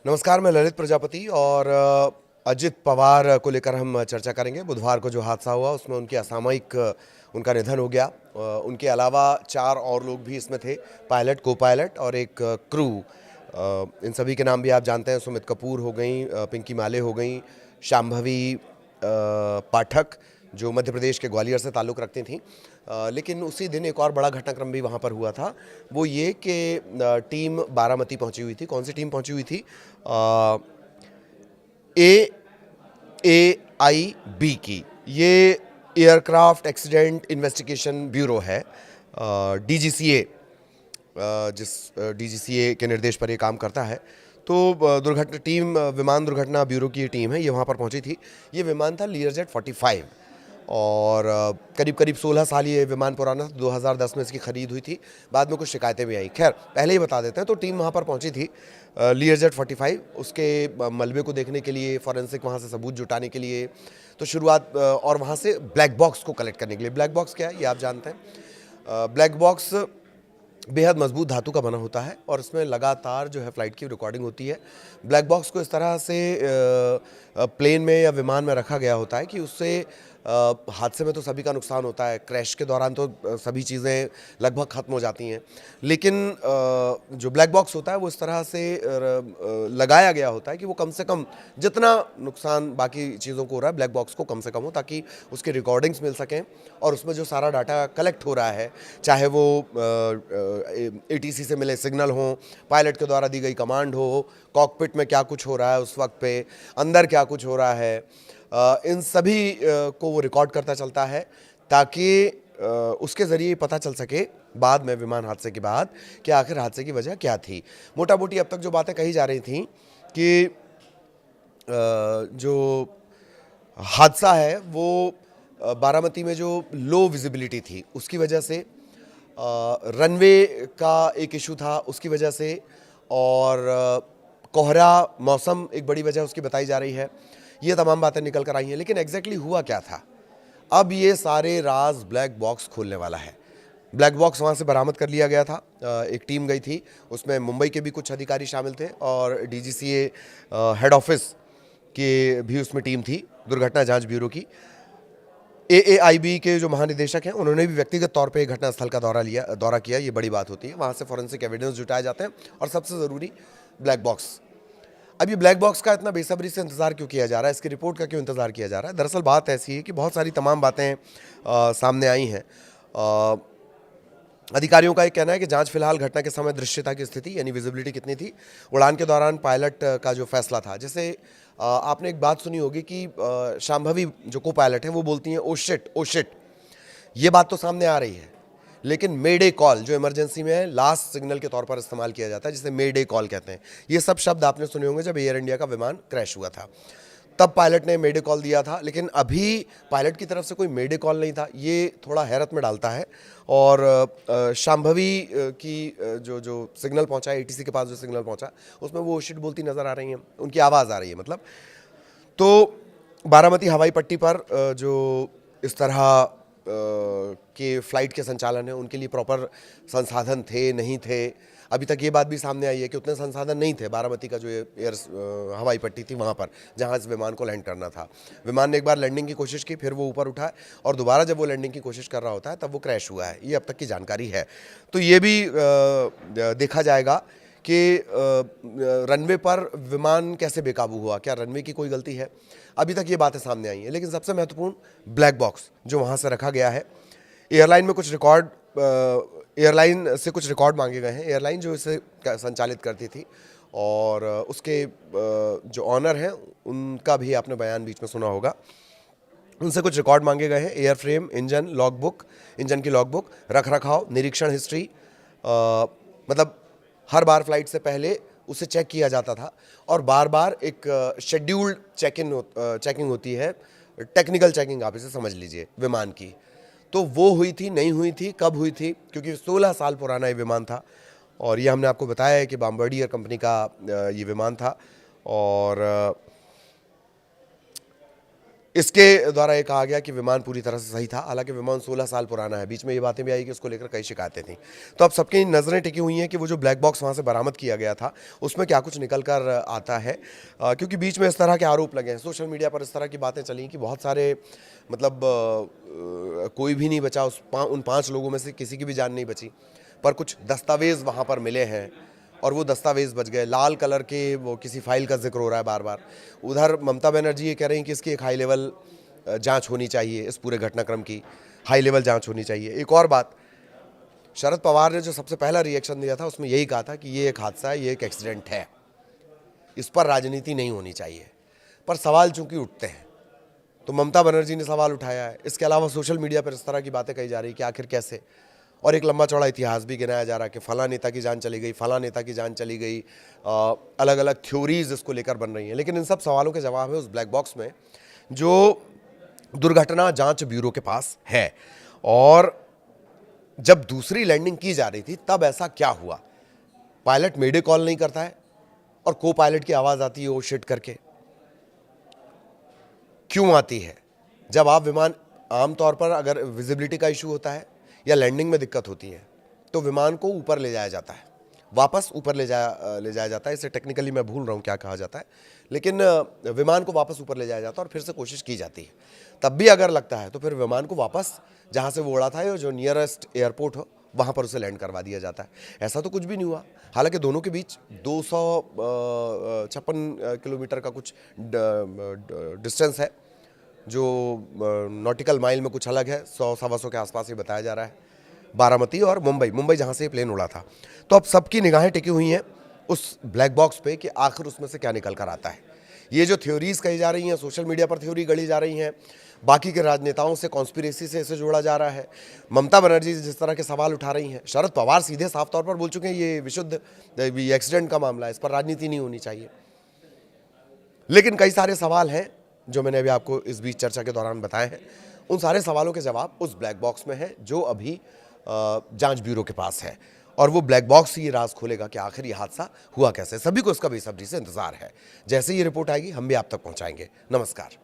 नमस्कार, मैं ललित प्रजापति और अजित पवार को लेकर हम चर्चा करेंगे। बुधवार को जो हादसा हुआ उसमें उनकी असामयिक उनका निधन हो गया। उनके अलावा 4 और लोग भी इसमें थे, पायलट, को पायलट और एक क्रू। इन सभी के नाम भी आप जानते हैं। सुमित कपूर हो गई, पिंकी माले हो गई, शांभवी पाठक जो मध्य प्रदेश के ग्वालियर से ताल्लुक़ रखती थीं। लेकिन उसी दिन एक और बड़ा घटनाक्रम भी वहाँ पर हुआ था। वो ये कि टीम बारामती पहुँची हुई थी। कौन सी टीम पहुँची हुई थी? AAIB की। ये एयरक्राफ्ट एक्सीडेंट इन्वेस्टिगेशन ब्यूरो है, DGCA, जिस DGCA के निर्देश पर ये काम करता है। तो दुर्घटना टीम, विमान दुर्घटना ब्यूरो की ये टीम है, ये वहाँ पर पहुँची थी। ये विमान था लीयरजेट 45 और करीब करीब 16 साल ये विमान पुराना था। 2010 में इसकी खरीद हुई थी। बाद में कुछ शिकायतें भी आई। खैर, पहले ही बता देते हैं। तो टीम वहाँ पर पहुँची थी लीयरजेट 45, उसके मलबे को देखने के लिए, फॉरेंसिक वहाँ से सबूत जुटाने के लिए। तो शुरुआत और वहाँ से ब्लैक बॉक्स को कलेक्ट करने के लिए। ब्लैक बॉक्स क्या है ये आप जानते हैं। ब्लैक बॉक्स बेहद मजबूत धातु का बना होता है और इसमें लगातार जो है फ्लाइट की रिकॉर्डिंग होती है। ब्लैक बॉक्स को इस तरह से प्लेन में या विमान में रखा गया होता है कि उससे हादसे में तो सभी का नुकसान होता है, क्रैश के दौरान तो सभी चीज़ें लगभग ख़त्म हो जाती हैं। लेकिन जो ब्लैक बॉक्स होता है वो इस तरह से लगाया गया होता है कि वो कम से कम जितना नुकसान बाकी चीज़ों को हो रहा है, ब्लैक बॉक्स को कम से कम हो, ताकि उसके रिकॉर्डिंग्स मिल सकें और उसमें जो सारा डाटा कलेक्ट हो रहा है, चाहे वो ATC से मिले सिग्नल हो, पायलट के द्वारा दी गई कमांड हो, कॉकपिट में क्या कुछ हो रहा है उस वक्त पे, अंदर क्या कुछ हो रहा है, इन सभी को वो रिकॉर्ड करता चलता है, ताकि उसके ज़रिए पता चल सके बाद में, विमान हादसे के बाद, कि आखिर हादसे की वजह क्या थी। मोटा मोटी अब तक जो बातें कही जा रही थी कि जो हादसा है वो बारामती में जो लो विजिबिलिटी थी उसकी वजह से, रनवे का एक इशू था उसकी वजह से, और कोहरा मौसम एक बड़ी वजह उसकी बताई जा रही है। ये तमाम बातें निकल कर आई हैं। लेकिन एग्जैक्टली हुआ क्या था? अब ये सारे राज ब्लैक बॉक्स खोलने वाला है। ब्लैक बॉक्स वहाँ से बरामद कर लिया गया था। एक टीम गई थी, उसमें मुंबई के भी कुछ अधिकारी शामिल थे और DGCA हेड ऑफिस की भी उसमें टीम थी, दुर्घटना जांच ब्यूरो की। AAIB के जो महानिदेशक हैं उन्होंने भी व्यक्तिगत तौर पे घटनास्थल का दौरा किया। ये बड़ी बात होती है। वहाँ से फॉरेंसिक एविडेंस जुटाए जाते हैं और सबसे ज़रूरी ब्लैक बॉक्स। अब ये ब्लैक बॉक्स का इतना बेसब्री से इंतज़ार क्यों किया जा रहा है, इसकी रिपोर्ट का क्यों इंतज़ार किया जा रहा है? दरअसल बात ऐसी है कि बहुत सारी तमाम बातें सामने आई हैं। अधिकारियों का एक कहना है कि जांच फिलहाल घटना के समय दृश्यता की स्थिति यानी विजिबिलिटी कितनी थी, उड़ान के दौरान पायलट का जो फैसला था। जैसे आपने एक बात सुनी होगी कि शांभवी जो को पायलट है वो बोलती हैं ओ शिट ओ शिट। ये बात तो सामने आ रही है, लेकिन मेडे कॉल जो इमरजेंसी में है, लास्ट सिग्नल के तौर पर इस्तेमाल किया जाता है, जिसे मेडे कॉल कहते हैं। ये सब शब्द आपने सुने होंगे जब एयर इंडिया का विमान क्रैश हुआ था, तब पायलट ने मेडे कॉल दिया था। लेकिन अभी पायलट की तरफ से कोई मेडे कॉल नहीं था। ये थोड़ा हैरत में डालता है। और शांभवी की जो सिग्नल पहुंचा, ATC के पास जो सिग्नल पहुंचा, उसमें वो शिट बोलती नज़र आ रही हैं, उनकी आवाज़ आ रही है मतलब। तो बारामती हवाई पट्टी पर जो इस तरह के फ़्लाइट के संचालन है, उनके लिए प्रॉपर संसाधन थे, नहीं थे। अभी तक ये बात भी सामने आई है कि उतने संसाधन नहीं थे बारामती का जो एयर हवाई पट्टी थी वहाँ पर, जहाँ इस विमान को लैंड करना था। विमान ने एक बार लैंडिंग की कोशिश की, फिर वो ऊपर उठा और दोबारा जब वो लैंडिंग की कोशिश कर रहा होता है तब वो क्रैश हुआ है। ये अब तक की जानकारी है। तो ये भी देखा जाएगा कि रनवे पर विमान कैसे बेकाबू हुआ, क्या रनवे की कोई गलती है? अभी तक ये बातें सामने आई हैं। लेकिन सबसे महत्वपूर्ण ब्लैक बॉक्स जो वहाँ से रखा गया है। एयरलाइन में कुछ रिकॉर्ड, एयरलाइन से कुछ रिकॉर्ड मांगे गए हैं। एयरलाइन जो इसे संचालित करती थी और उसके जो ऑनर हैं उनका भी आपने बयान बीच में सुना होगा। उनसे कुछ रिकॉर्ड मांगे गए हैं। Air frame, engine logbook, engine की लॉगबुक, रख रखाव, निरीक्षण हिस्ट्री। मतलब हर बार फ्लाइट से पहले उसे चेक किया जाता था और बार बार एक शेड्यूल्ड चेकिंग होती है, टेक्निकल चेकिंग आप इसे समझ लीजिए विमान की। तो वो हुई थी, नहीं हुई थी, कब हुई थी? क्योंकि 16 साल पुराना ये विमान था और ये हमने आपको बताया है कि बॉम्बार्डियर कंपनी का ये विमान था। और इसके द्वारा ये कहा गया कि विमान पूरी तरह से सही था, हालांकि विमान 16 साल पुराना है। बीच में ये बातें भी आई कि उसको लेकर कई शिकायतें थीं। तो अब सबकी नज़रें टिकी हुई हैं कि वो जो ब्लैक बॉक्स वहाँ से बरामद किया गया था, उसमें क्या कुछ निकल कर आता है। क्योंकि बीच में इस तरह के आरोप लगे हैं, सोशल मीडिया पर इस तरह की बातें चली कि बहुत सारे मतलब कोई भी नहीं बचा, उन 5 लोगों में से किसी की भी जान नहीं बची, पर कुछ दस्तावेज़ वहाँ पर मिले हैं और वो दस्तावेज़ बच गए। लाल कलर के वो किसी फाइल का जिक्र हो रहा है बार बार। उधर ममता बनर्जी ये कह रही हैं कि इसकी एक हाई लेवल जांच होनी चाहिए, इस पूरे घटनाक्रम की हाई लेवल जांच होनी चाहिए। एक और बात, शरद पवार ने जो सबसे पहला रिएक्शन दिया था उसमें यही कहा था कि ये एक हादसा है, ये एक एक्सीडेंट है, इस पर राजनीति नहीं होनी चाहिए। पर सवाल चूंकि उठते हैं तो ममता बनर्जी ने सवाल उठाया है। इसके अलावा सोशल मीडिया पर इस तरह की बातें कही जा रही कि आखिर कैसे, और एक लंबा चौड़ा इतिहास भी गिनाया जा रहा है कि फला नेता की जान चली गई, फला नेता की जान चली गई। अलग अलग थ्योरीज इसको लेकर बन रही हैं, लेकिन इन सब सवालों के जवाब है उस ब्लैक बॉक्स में जो दुर्घटना जांच ब्यूरो के पास है। और जब दूसरी लैंडिंग की जा रही थी तब ऐसा क्या हुआ? पायलट मेडे कॉल नहीं करता है और को पायलट की आवाज आती है ओ शिट करके। क्यों आती है? जब आप विमान, आमतौर पर अगर विजिबिलिटी का इशू होता है या लैंडिंग में दिक्कत होती है तो विमान को ऊपर ले जाया जाता है, वापस ऊपर ले जाया जाता है। इसे टेक्निकली मैं भूल रहा हूँ क्या कहा जाता है, लेकिन विमान को वापस ऊपर ले जाया जाता है और फिर से कोशिश की जाती है। तब भी अगर लगता है तो फिर विमान को वापस जहाँ से वो उड़ा था, जो नियरेस्ट एयरपोर्ट हो, वहाँ पर उसे लैंड करवा दिया जाता है। ऐसा तो कुछ भी नहीं हुआ। हालांकि दोनों के बीच 256 किलोमीटर का कुछ डिस्टेंस है, जो नॉटिकल माइल में कुछ अलग है, 100-125 के आसपास ही बताया जा रहा है। बारामती और मुंबई जहाँ से ये प्लेन उड़ा था। तो अब सबकी निगाहें टिकी हुई हैं उस ब्लैक बॉक्स पे कि आखिर उसमें से क्या निकल कर आता है। ये जो थ्योरीज कही जा रही हैं, सोशल मीडिया पर थ्योरी गढ़ी जा रही हैं, बाकी के राजनेताओं से कॉन्स्पिरेसी से इसे जोड़ा जा रहा है, ममता बनर्जी जिस तरह के सवाल उठा रही हैं, शरद पवार सीधे साफ तौर पर बोल चुके हैं ये विशुद्ध एक्सीडेंट का मामला है, इस पर राजनीति नहीं होनी चाहिए। लेकिन कई सारे सवाल हैं जो मैंने अभी आपको इस बीच चर्चा के दौरान बताए हैं। उन सारे सवालों के जवाब उस ब्लैक बॉक्स में है जो अभी जांच ब्यूरो के पास है, और वो ब्लैक बॉक्स ही ये राज खोलेगा कि आखिर ये हादसा हुआ कैसे। सभी को इसका बेसब्री से इंतजार है। जैसे ये रिपोर्ट आएगी हम भी आप तक पहुंचाएंगे। नमस्कार।